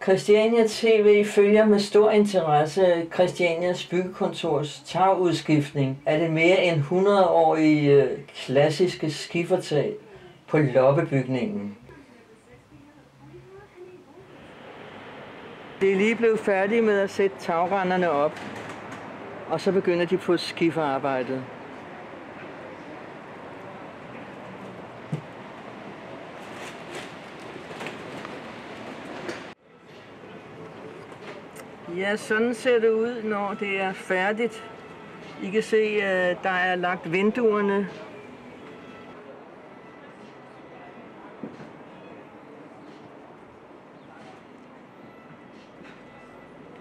Christiania TV følger med stor interesse Christianias byggekontors tagudskiftning af det mere end 100-årige klassiske skifertag på Loppebygningen. De er lige blevet færdige med at sætte tagrenderne op, og så begynder de på skiferarbejdet. Ja, sådan ser det ud, når det er færdigt. I kan se, at der er lagt vinduerne.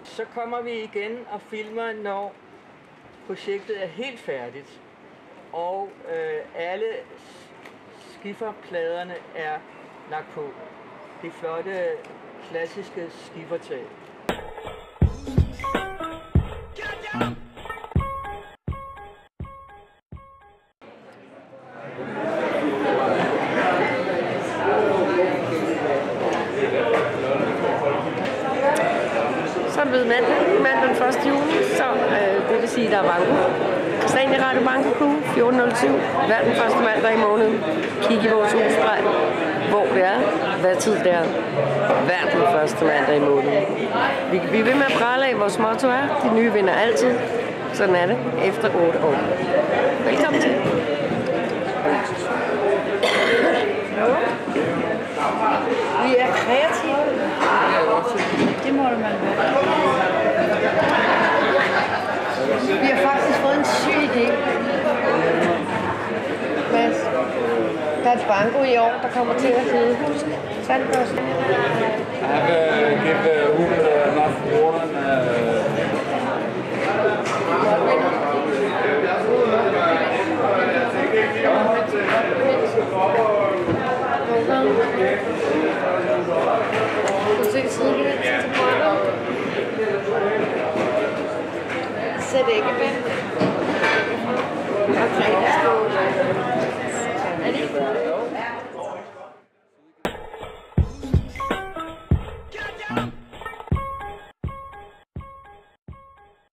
Så kommer vi igen og filmer, når projektet er helt færdigt. Og alle skiferpladerne er lagt på. Det flotte, klassiske skifertag. Så er det blevet mandag den 1. juni, så det vil sige, at der er banko. Christiania Radio Banko 1407, hver den første mandag i måneden. Kig i vores husbrej, hvor det er, hvad tid det er. Hver den første mandag i måneden. Vi kan blive ved med at prale af, vores motto er, de nye vinder altid. Sådan er det, efter 8 år. Velkommen til. Vi er kreative. Det må man være. Vi har faktisk fået en syg idé. Mads, der er et banko i år, der kommer til at hedde Husk Tandbørsten. I have give Hugo enough water. Du se sidegevinsten til brønder. Sæt æggebind. Og fredagsstål.